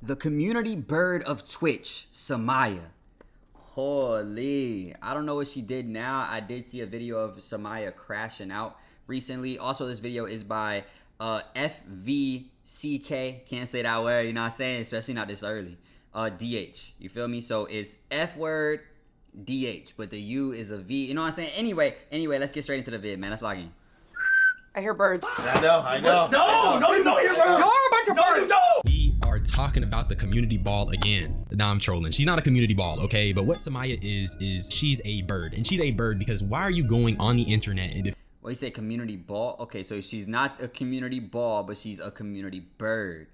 The community bird of Twitch, Summyah. Holy, I don't know what she did now. I did see a video of Summyah crashing out recently. Also, this video is by FEEK. Can't say that word, you know what I'm saying? Especially not this early. DH, you feel me? So it's F word, DH, but the U is a V. You know what I'm saying? Anyway, let's get straight into the vid, man. Let's log in. I hear birds. I know. No, you don't hear birds. You're a bunch of birds. We are talking about the community ball again. Nah, I'm trolling. She's not a community ball, okay? But what Summyah is she's a bird. And she's a bird because why are you going on the internet and Well, you say community ball? Okay, so she's not a community ball, but she's a community bird.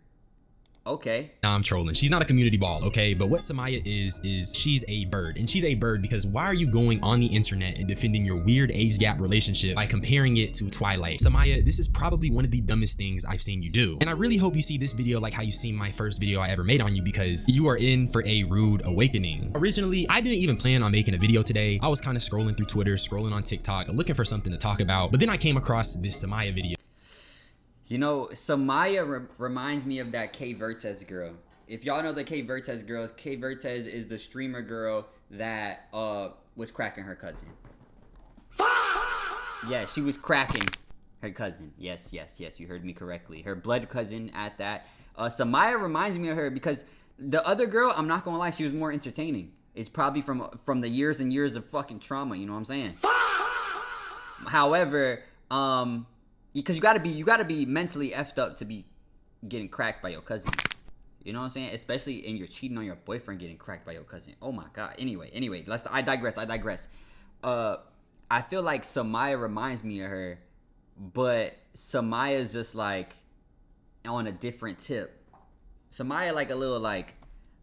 Okay. Nah, I'm trolling. She's not a community ball, okay? But what Summyah is she's a bird. And she's a bird because why are you going on the internet and defending your weird age gap relationship by comparing it to Twilight? Summyah, this is probably one of the dumbest things I've seen you do. And I really hope you see this video like how you seen my first video I ever made on you because you are in for a rude awakening. Originally, I didn't even plan on making a video today. I was kind of scrolling through Twitter, scrolling on TikTok, looking for something to talk about. But then I came across this Summyah video. You know, Summyah reminds me of that K Vertez girl. If y'all know the K Vertez girls, K Vertez is the streamer girl that was cracking her cousin. Yeah, she was cracking her cousin. Yes, you heard me correctly. Her blood cousin at that. Summyah reminds me of her because the other girl, I'm not gonna lie, she was more entertaining. It's probably from the years and years of fucking trauma, you know what I'm saying? However, because you gotta be mentally effed up to be getting cracked by your cousin. You know what I'm saying? Especially and you're cheating on your boyfriend getting cracked by your cousin. Oh my god. Anyway, I digress. I feel like Summyah reminds me of her, but Summyah's just like on a different tip. Summyah like a little like,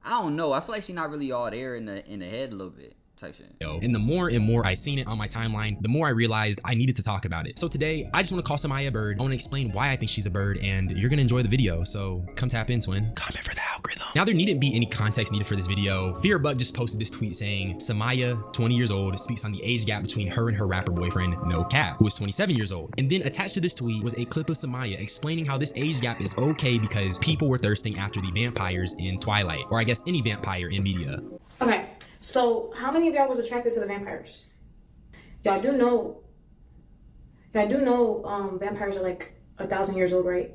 I don't know. I feel like she's not really all there in the head a little bit. Type shit. And the more and more I seen it on my timeline, the more I realized I needed to talk about it. So today, I just want to call Summyah a bird. I want to explain why I think she's a bird, and you're going to enjoy the video. So come tap in, twin. Comment for the algorithm. Now, there needn't be any context needed for this video. Fearbuck just posted this tweet saying, Summyah, 20 years old, speaks on the age gap between her and her rapper boyfriend, No Cap, who is 27 years old. And then attached to this tweet was a clip of Summyah explaining how this age gap is okay because people were thirsting after the vampires in Twilight, or I guess any vampire in media. Okay. So, how many of y'all was attracted to the vampires? Y'all do know vampires are like 1,000 years old, right?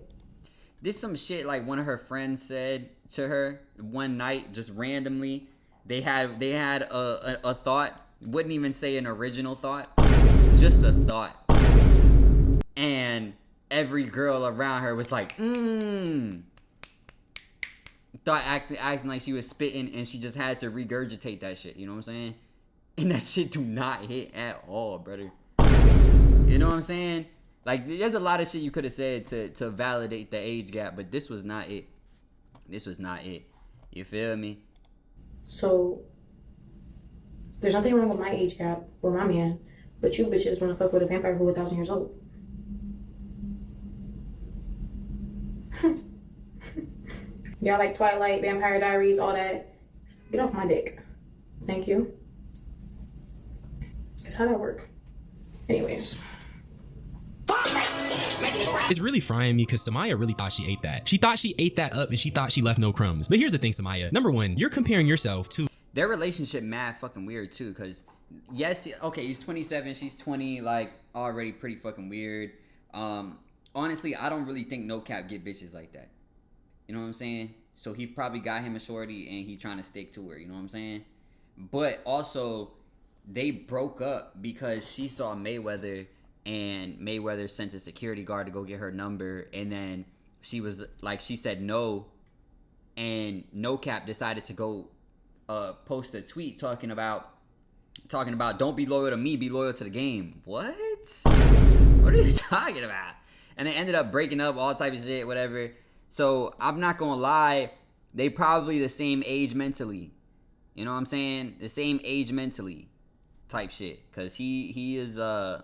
This some shit like one of her friends said to her one night, just randomly. They had a thought, wouldn't even say an original thought, just a thought. And every girl around her was like, thought acting like she was spitting, and she just had to regurgitate that shit, you know what I'm saying? And that shit do not hit at all, brother. You know what I'm saying? Like, there's a lot of shit you could have said to validate the age gap, but this was not it. This was not it. You feel me? So, there's nothing wrong with my age gap with my man, but you bitches wanna fuck with a vampire who 1,000 years old. Y'all like Twilight, Vampire Diaries, all that. Get off my dick. Thank you. That's how that work. Anyways. It's really frying me because Summyah really thought she ate that. She thought she ate that up and she thought she left no crumbs. But here's the thing, Summyah. Number one, you're comparing yourself to... Their relationship mad fucking weird too, because yes, okay, he's 27, she's 20, like already pretty fucking weird. Honestly, I don't really think No Cap get bitches like that. You know what I'm saying? So he probably got him a shorty and he trying to stick to her. You know what I'm saying? But also, they broke up because she saw Mayweather and Mayweather sent a security guard to go get her number. And then she was like, she said no. And No Cap decided to go post a tweet talking about don't be loyal to me, be loyal to the game. What? What are you talking about? And they ended up breaking up, all type of shit, whatever. So, I'm not gonna lie, they probably the same age mentally. You know what I'm saying? The same age mentally type shit. Cause he is, I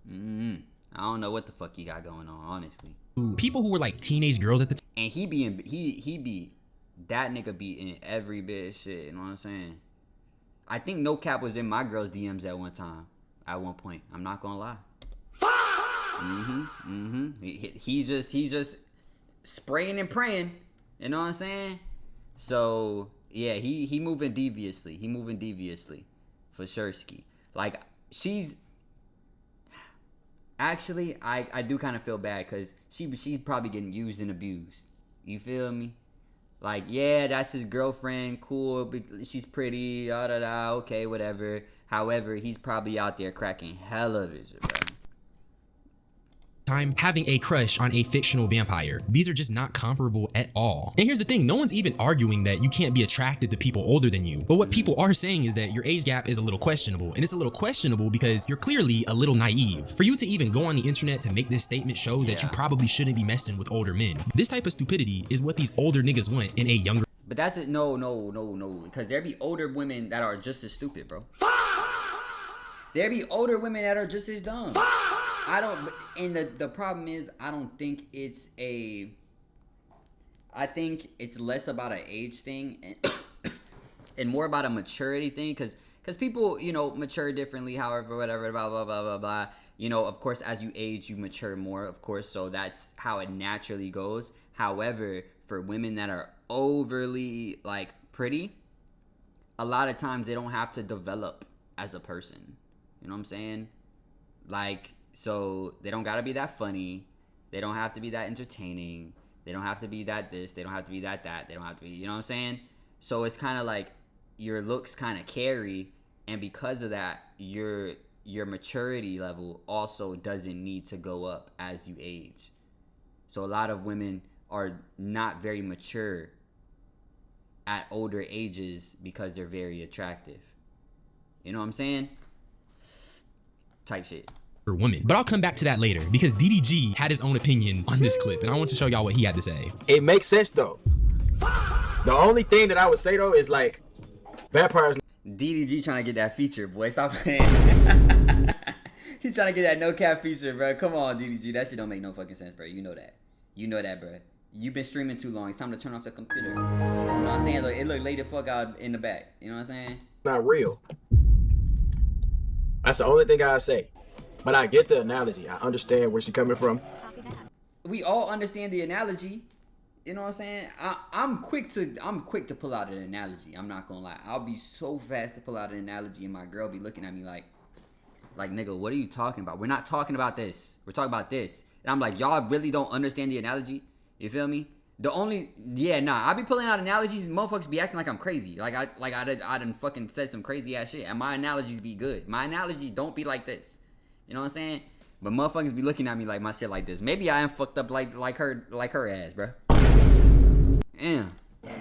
don't know what the fuck he got going on, honestly. People who were like teenage girls at the time. And that nigga be in every bit of shit, you know what I'm saying? I think No Cap was in my girl's DMs at one point. I'm not gonna lie. He's just spraying and praying. You know what I'm saying? So yeah, he moving deviously. For sure ski. Like she's actually I do kind of feel bad because she's probably getting used and abused. You feel me? Like, yeah, that's his girlfriend, cool, but she's pretty, okay, whatever. However, he's probably out there cracking hella bitches, bro. Time having a crush on a fictional vampire. These are just not comparable at all. And here's the thing, no one's even arguing that you can't be attracted to people older than you. But what people are saying is that your age gap is a little questionable. And it's a little questionable because you're clearly a little naive. For you to even go on the internet to make this statement shows that you probably shouldn't be messing with older men. This type of stupidity is what these older niggas want in a younger. But that's it. No. Because there be older women that are just as stupid, bro. There be older women that are just as dumb. I don't, and the problem is, I don't think it's I think it's less about an age thing and more about a maturity thing, because people, you know, mature differently, however, whatever, blah, blah, blah, blah, blah. You know, of course, as you age, you mature more, of course, so that's how it naturally goes. However, for women that are overly, like, pretty, a lot of times they don't have to develop as a person. You know what I'm saying? Like, so they don't gotta be that funny. They don't have to be that entertaining. They don't have to be that this. They don't have to be that. They don't have to be, you know what I'm saying? So it's kind of like your looks kind of carry, and because of that, your maturity level also doesn't need to go up as you age. So a lot of women are not very mature at older ages because they're very attractive. You know what I'm saying? Type shit. Woman. But I'll come back to that later because DDG had his own opinion on this clip and I want to show y'all what he had to say. It makes sense though. The only thing that I would say though is like vampires. DDG trying to get that feature, boy. Stop playing. He's trying to get that no cap feature, bro. Come on, DDG. That shit don't make no fucking sense, bro. You know that. You know that, bro. You've been streaming too long. It's time to turn off the computer. You know what I'm saying? Look, it look late the fuck out in the back. You know what I'm saying? Not real. That's the only thing I say. But I get the analogy. I understand where she's coming from. We all understand the analogy. You know what I'm saying? I'm quick to pull out an analogy. I'm not gonna lie. I'll be so fast to pull out an analogy, and my girl be looking at me like nigga, what are you talking about? We're not talking about this. We're talking about this. And I'm like, y'all really don't understand the analogy? You feel me? I be pulling out analogies and motherfuckers be acting like I'm crazy. I done fucking said some crazy ass shit, and my analogies be good. My analogies don't be like this. You know what I'm saying? But motherfuckers be looking at me like my shit like this. Maybe I am fucked up like her ass, bro. Damn.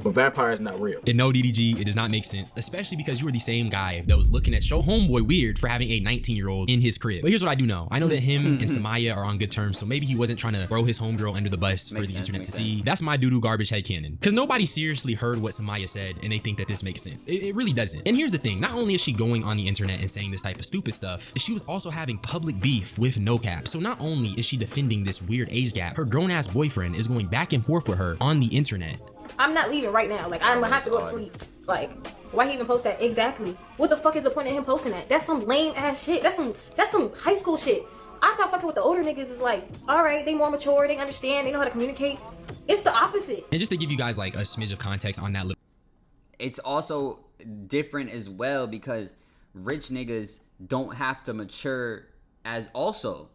But vampire is not real. And no, DDG, it does not make sense, especially because you were the same guy that was looking at Show Homeboy weird for having a 19-year-old in his crib. But here's what I do know. I know that him and Summyah are on good terms, so maybe he wasn't trying to throw his homegirl under the bus for the internet to see. That's my doo-doo garbage headcanon. Because nobody seriously heard what Summyah said, and they think that this makes sense. It really doesn't. And here's the thing. Not only is she going on the internet and saying this type of stupid stuff, she was also having public beef with No Cap. So not only is she defending this weird age gap, her grown-ass boyfriend is going back and forth with her on the internet. I'm not leaving right now. Like, I'm gonna have to go to sleep. Like, why he even post that? Exactly. What the fuck is the point of him posting that? That's some lame ass shit. That's some high school shit. I thought fucking with the older niggas is like, all right, they more mature, they understand, they know how to communicate. It's the opposite. And just to give you guys like a smidge of context on that little, it's also different as well because rich niggas don't have to mature as also.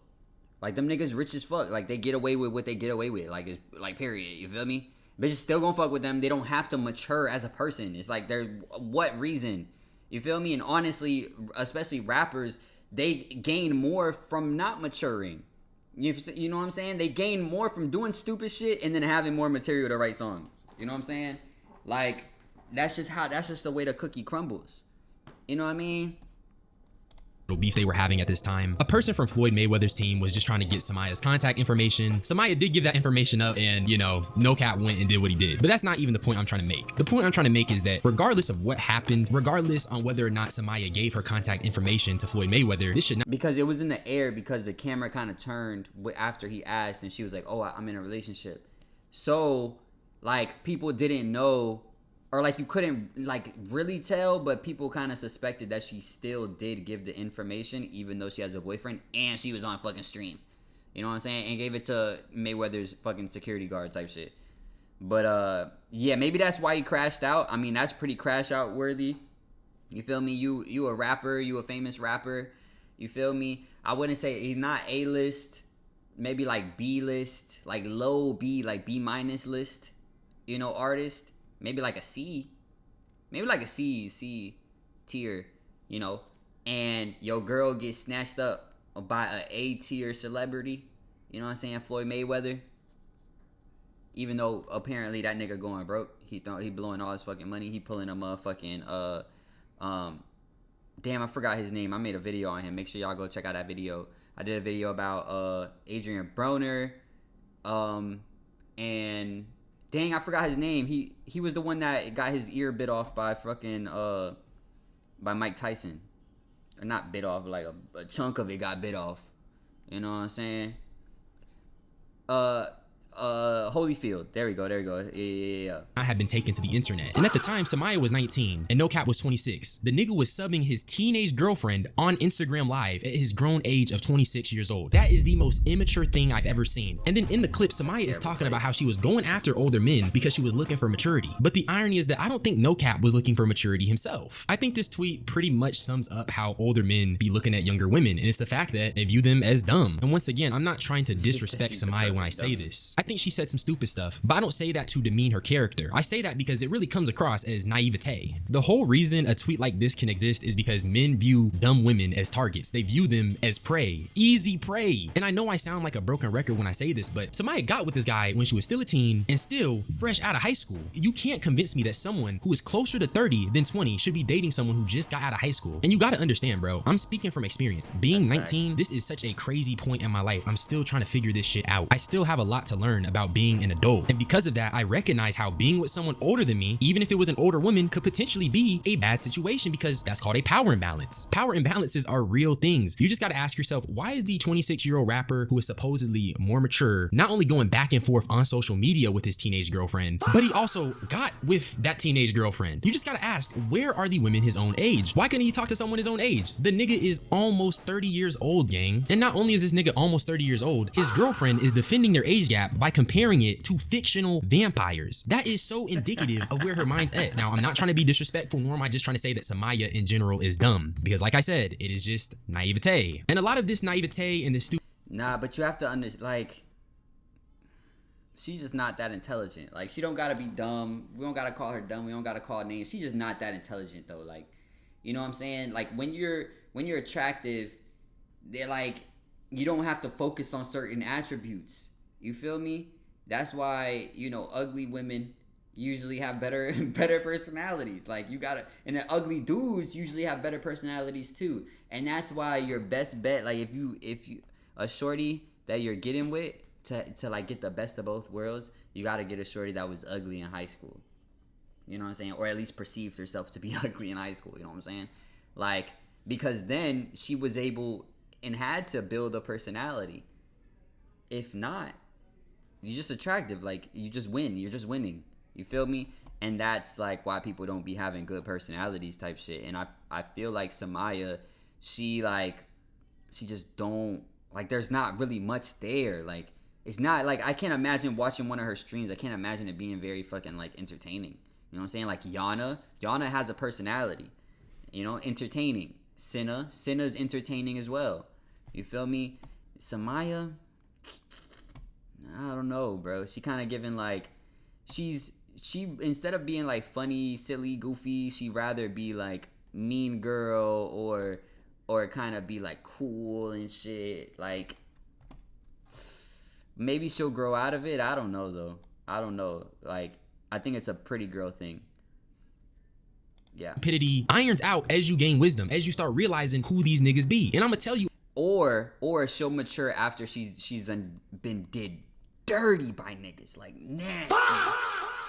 Like, them niggas rich as fuck. Like, they get away with what they get away with. Like, it's like, period. You feel me? Bitches still gonna fuck with them. They don't have to mature as a person. It's like, they're what reason? You feel me? And honestly, especially rappers, they gain more from not maturing. You know what I'm saying? They gain more from doing stupid shit and then having more material to write songs. You know what I'm saying? Like, that's just the way the cookie crumbles. You know what I mean? beef they were having at this time. A person from Floyd Mayweather's team was just trying to get Summyah's contact information. Summyah did give that information up and, you know, No Cap went and did what he did. But that's not even the point I'm trying to make. The point I'm trying to make is that regardless of what happened, regardless on whether or not Summyah gave her contact information to Floyd Mayweather, this should not— because it was in the air because the camera kind of turned after he asked and she was like, oh, I'm in a relationship. So, like, people didn't know, or like you couldn't like really tell, but people kind of suspected that she still did give the information even though she has a boyfriend and she was on fucking stream. You know what I'm saying? And gave it to Mayweather's fucking security guard type shit. But yeah, maybe that's why he crashed out. I mean, that's pretty crash out worthy. You feel me? You a rapper, you a famous rapper. You feel me? I wouldn't say he's not A-list, maybe like B-list, like low B, like B- list, you know, artist. Maybe like a C. Maybe like a C tier, you know. And your girl gets snatched up by a A-tier celebrity. You know what I'm saying? Floyd Mayweather. Even though apparently that nigga going broke. He blowing all his fucking money. He pulling a motherfucking damn, I forgot his name. I made a video on him. Make sure y'all go check out that video. I did a video about Adrian Broner. And dang, I forgot his name. He was the one that got his ear bit off by fucking by Mike Tyson. Or not bit off, but like a chunk of it got bit off. You know what I'm saying? Holyfield. There we go. Yeah. I had been taken to the internet. And at the time, Summyah was 19 and No Cap was 26. The nigga was subbing his teenage girlfriend on Instagram Live at his grown age of 26 years old. That is the most immature thing I've ever seen. And then in the clip, Summyah is talking about how she was going after older men because she was looking for maturity. But the irony is that I don't think No Cap was looking for maturity himself. I think this tweet pretty much sums up how older men be looking at younger women, and it's the fact that they view them as dumb. And once again, I'm not trying to disrespect Summyah when I say this. I think she said some stupid stuff, but I don't say that to demean her character. I say that because it really comes across as naivete. The whole reason a tweet like this can exist is because men view dumb women as targets. They view them as prey. Easy prey. And I know I sound like a broken record when I say this, but Summyah got with this guy when she was still a teen and still fresh out of high school. You can't convince me that someone who is closer to 30 than 20 should be dating someone who just got out of high school. And you gotta understand, bro, I'm speaking from experience. Being 19, this is such a crazy point in my life. I'm still trying to figure this shit out. I still have a lot to learn about being an adult. And because of that, I recognize how being with someone older than me, even if it was an older woman, could potentially be a bad situation because that's called a power imbalance. Power imbalances are real things. You just gotta ask yourself, why is the 26-year-old rapper who is supposedly more mature not only going back and forth on social media with his teenage girlfriend, but he also got with that teenage girlfriend? You just gotta ask, where are the women his own age? Why couldn't he talk to someone his own age? The nigga is almost 30 years old, gang. And not only is this nigga almost 30 years old, his girlfriend is defending their age gap by comparing it to fictional vampires. That is so indicative of where her mind's at. Now, I'm not trying to be disrespectful, nor am I just trying to say that Summyah in general is dumb. Because like I said, it is just naivete. And a lot of this naivete and this stupid... Nah, but you have to understand, like, she's just not that intelligent. Like, she don't gotta be dumb. We don't gotta call her dumb. We don't gotta call her names. She's just not that intelligent, though. Like, you know what I'm saying? Like, when you're attractive, they're like, you don't have to focus on certain attributes. You feel me? That's why, you know, ugly women usually have better personalities. Like, you gotta, and the ugly dudes usually have better personalities too. And that's why your best bet, like, if you a shorty that you're getting with to like get the best of both worlds, you gotta get a shorty that was ugly in high school. You know what I'm saying? Or at least perceived herself to be ugly in high school. You know what I'm saying? Like, because then she was able and had to build a personality. If not, you're just attractive. Like, you just win. You're just winning. You feel me? And that's like why people don't be having good personalities type shit. And I feel like Summyah, she just don't, like, there's not really much there. Like, it's not like, I can't imagine watching one of her streams. I can't imagine it being very fucking like entertaining. You know what I'm saying? Like Yana has a personality, you know, entertaining. Cinna's entertaining as well. You feel me? Summyah, I don't know, bro. She kind of giving like, she instead of being like funny, silly, goofy, she rather be like mean girl or kind of be like cool and shit. Like, maybe she'll grow out of it. I don't know though. I don't know. Like, I think it's a pretty girl thing. Yeah. Stupidity irons out as you gain wisdom, as you start realizing who these niggas be. And I'm gonna tell you, or she'll mature after she's been did dirty by niggas, like nasty.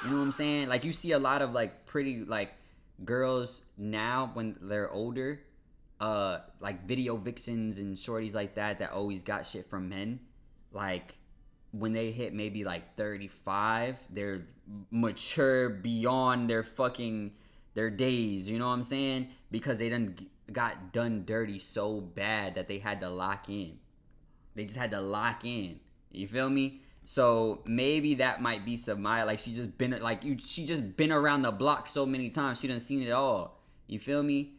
You know what I'm saying? Like, you see a lot of like pretty like girls now when they're older, like video vixens and shorties like that always got shit from men. Like, when they hit maybe like 35, they're mature beyond their days, you know what I'm saying? Because they got done dirty so bad that they had to lock in. They just had to lock in. You feel me? So maybe that might be Summyah. Like she just been around the block so many times. She done seen it all. You feel me?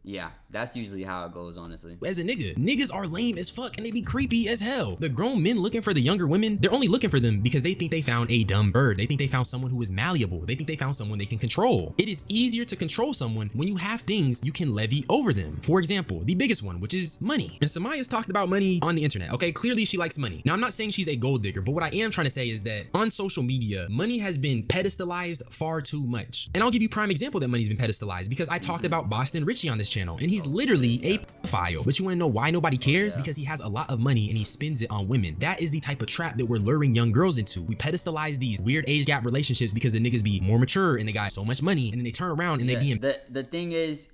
Yeah, that's usually how it goes, honestly. As a nigga, niggas are lame as fuck and they be creepy as hell. The grown men looking for the younger women, they're only looking for them because they think they found a dumb bird. They think they found someone who is malleable. They think they found someone they can control. It is easier to control someone when you have things you can levy over them. For example, the biggest one, which is money. And Summyah's talked about money on the internet. Okay, clearly she likes money. Now, I'm not saying she's a gold digger, but what I am trying to say is that on social media, money has been pedestalized far too much. And I'll give you prime example that money's been pedestalized because I talked about Boston Richie on this channel, and he's literally a pedophile. But you want to know why nobody cares? Because he has a lot of money and he spends it on women. That is the type of trap that we're luring young girls into. We pedestalize these weird age gap relationships because the niggas be more mature and they got so much money, and then they turn around and they be in. The thing is,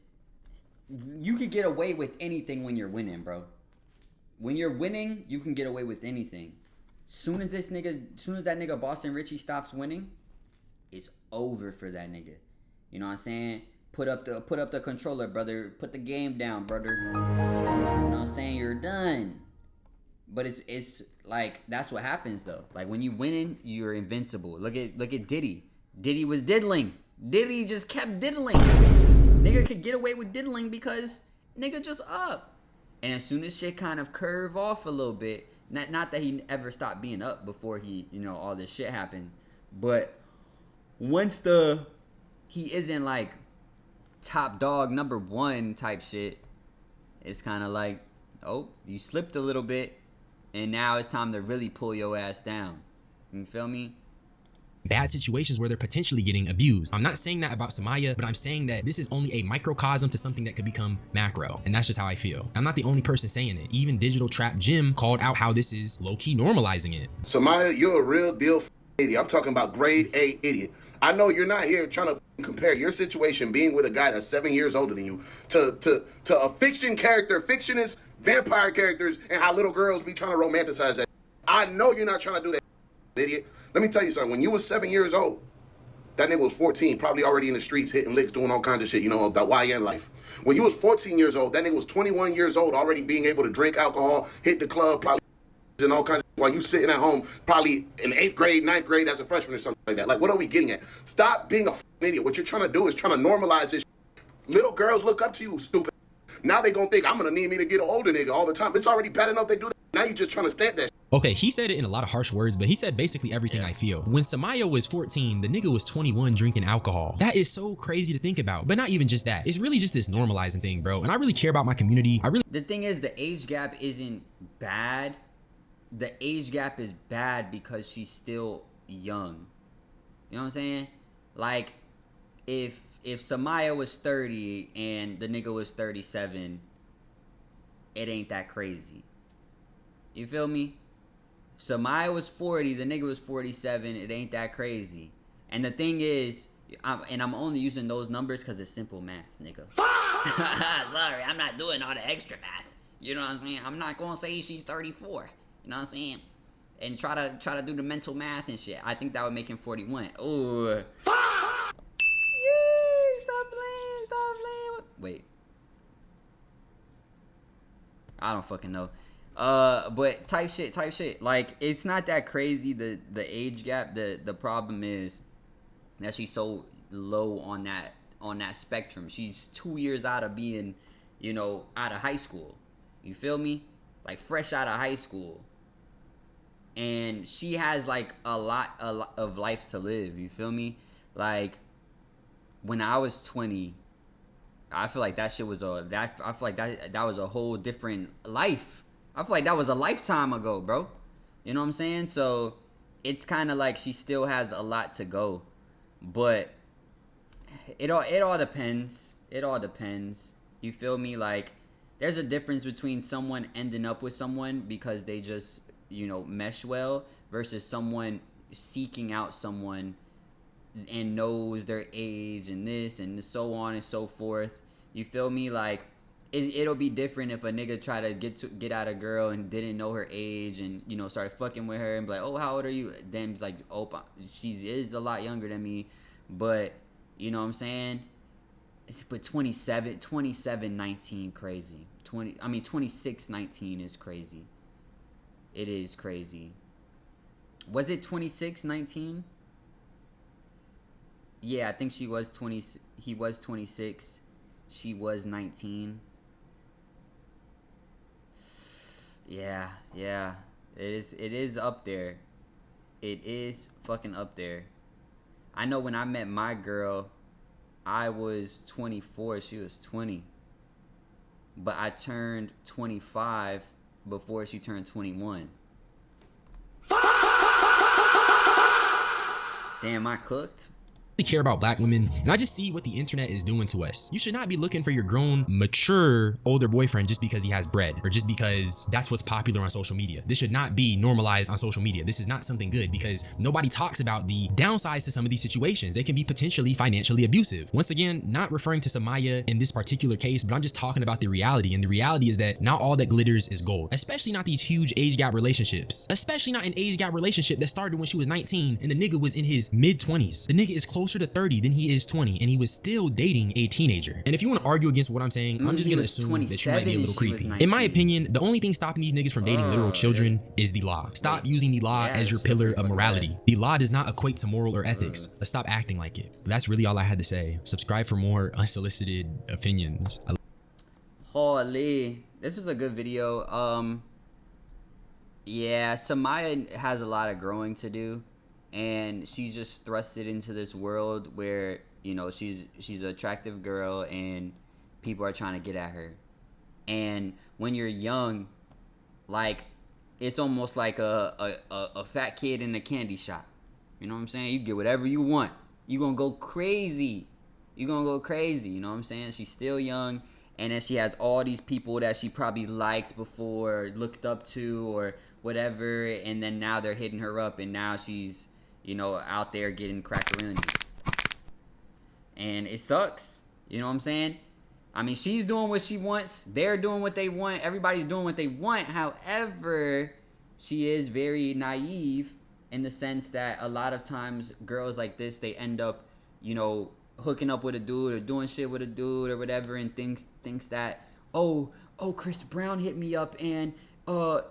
you could get away with anything when you're winning, bro. When you're winning, you can get away with anything. Soon as that nigga Boston Richie stops winning, it's over for that nigga. You know what I'm saying? Put up the controller, brother. Put the game down, brother. You know what I'm saying? You're done. But it's like that's what happens though. Like when you winning, you're invincible. Look at Diddy. Diddy was diddling. Diddy just kept diddling. Nigga could get away with diddling because nigga just up. And as soon as shit kind of curve off a little bit, not that he ever stopped being up before he, all this shit happened, but once he isn't like top dog number one type shit, it's kind of like, oh, you slipped a little bit and now it's time to really pull your ass down. You feel me? Bad situations where they're potentially getting abused. I'm not saying that about Summyah, but I'm saying that this is only a microcosm to something that could become macro. And that's just how I feel. I'm not the only person saying it. Even Digital Trap Jim called out how this is low-key normalizing it. Summyah, you're a real deal idiot. I'm talking about grade A idiot. I know you're not here trying to compare your situation being with a guy that's 7 years older than you to a fiction character, fictionist, vampire characters, and how little girls be trying to romanticize that. I know you're not trying to do that, idiot. Let me tell you something. When you was 7 years old, that nigga was 14, probably already in the streets, hitting licks, doing all kinds of shit, that YN life. When you was 14 years old, that nigga was 21 years old, already being able to drink alcohol, hit the club, probably and all kinds of, while you sitting at home, probably in 8th grade, 9th grade as a freshman or something like that. Like, what are we getting at? Stop being a idiot. What you're trying to do is trying to normalize this. Little girls look up to you, stupid. Now they gonna think I'm gonna need me to get an older nigga all the time. It's already bad enough they do that. Now you just trying to stamp that. Okay, he said it in a lot of harsh words, but he said basically everything I feel. When Summyah was 14, the nigga was 21 drinking alcohol. That is so crazy to think about. But not even just that. It's really just this normalizing thing, bro. And I really care about my community. The thing is, the age gap isn't bad. The age gap is bad because she's still young. You know what I'm saying? Like, if Summyah was 30 and the nigga was 37, it ain't that crazy. You feel me? If Summyah was 40, the nigga was 47, it ain't that crazy. And the thing is, I'm only using those numbers because it's simple math, nigga. Sorry, I'm not doing all the extra math. You know what I'm saying? I'm not gonna say she's 34. You know what I'm saying? And try to do the mental math and shit. I think that would make him 41. Ooh. Yeah, stop playing. Wait. I don't fucking know. But type shit. Like, it's not that crazy, the age gap. The problem is that she's so low on that spectrum. She's 2 years out of being, out of high school. You feel me? Like, fresh out of high school. And she has like a lot of life to live. You feel me? Like, when I was 20, I feel like that shit was that was a whole different life. I feel like that was a lifetime ago, bro. You know what I'm saying? So it's kind of like she still has a lot to go, but it all depends. It all depends. You feel me? Like, there's a difference between someone ending up with someone because they just mesh well versus someone seeking out someone and knows their age and this and so on and so forth. You feel me? Like, it'll be different if a nigga try to get at a girl and didn't know her age and started fucking with her and be like, oh, how old are you? Then it's like, oh, she is a lot younger than me, but you know what I'm saying? But 27 19 crazy. 26 19 is crazy. It is crazy. Was it 26, 19? Yeah, I think she was 20. He was 26. She was 19. Yeah. It is up there. It is fucking up there. I know when I met my girl, I was 24. She was 20. But I turned 25 before she turned 21. Damn, I cooked. Care about black women, and I just see what the internet is doing to us. You should not be looking for your grown, mature, older boyfriend just because he has bread or just because that's what's popular on social media. This should not be normalized on social media. This is not something good because nobody talks about the downsides to some of these situations. They can be potentially financially abusive. Once again, not referring to Summyah in this particular case, but I'm just talking about the reality, and the reality is that not all that glitters is gold, especially not these huge age gap relationships, especially not an age gap relationship that started when she was 19 and the nigga was in his mid-20s. The nigga is closer to 30 than he is 20, and he was still dating a teenager. And if you want to argue against what I'm saying, I'm just gonna assume that you might be a little creepy. In my opinion, the only thing stopping these niggas from dating literal children is the law. Stop using the law as your pillar of morality. The law does not equate to moral or ethics. Let's stop acting like it. But that's really all I had to say. Subscribe for more unsolicited opinions. Holy, this was a good video. Yeah, Summyah has a lot of growing to do. And she's just thrusted into this world where, you know, she's an attractive girl and people are trying to get at her. And when you're young, like, it's almost like a fat kid in a candy shop. You know what I'm saying? You get whatever you want. You're going to go crazy. You know what I'm saying? She's still young. And then she has all these people that she probably liked before, looked up to, or whatever. And then now they're hitting her up, and now she's, you know, out there getting crackeroni. And it sucks. You know what I'm saying? I mean, she's doing what she wants. They're doing what they want. Everybody's doing what they want. However, she is very naive in the sense that a lot of times girls like this, they end up, you know, hooking up with a dude or doing shit with a dude or whatever, and thinks that, oh, Chris Brown hit me up and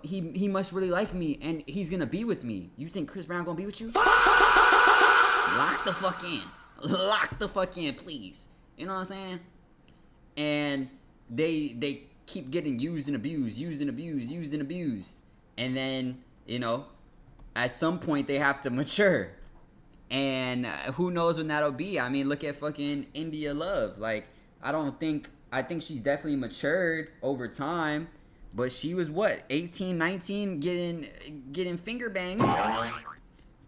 he must really like me and he's gonna be with me. You think Chris Brown gonna be with you? Lock the fuck in. Lock the fuck in, please. You know what I'm saying? And they keep getting used and abused. And then, you know, at some point they have to mature. And who knows when that'll be. I mean, look at fucking India Love. Like, I think she's definitely matured over time. But she was what, 18, 19, getting finger banged.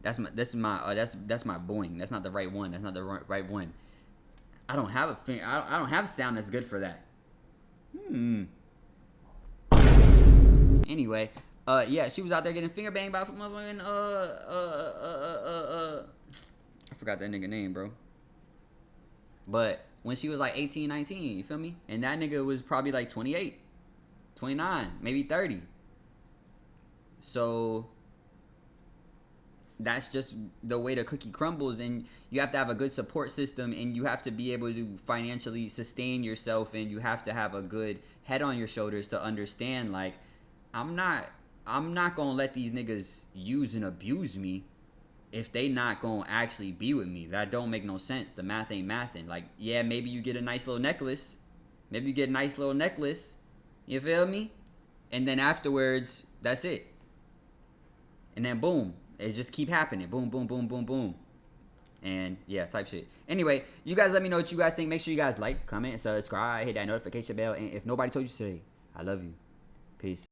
That's my boing. That's not the right one. That's not the right one. I don't have I don't have sound that's good for that. Anyway, yeah, she was out there getting finger banged by motherfucking I forgot that nigga name, bro. But when she was like 18, 19, you feel me? And that nigga was probably like 28. 29, maybe 30. So that's just the way the cookie crumbles, and you have to have a good support system, and you have to be able to financially sustain yourself, and you have to have a good head on your shoulders to understand, like, I'm not gonna let these niggas use and abuse me if they not gonna actually be with me. That don't make no sense. The math ain't mathin'. Like, yeah, maybe you get a nice little necklace. You feel me? And then afterwards, that's it. And then boom, it just keep happening. Boom, boom, boom, boom, boom. And yeah, type shit. Anyway, you guys let me know what you guys think. Make sure you guys like, comment, subscribe, hit that notification bell. And if nobody told you today, I love you. Peace.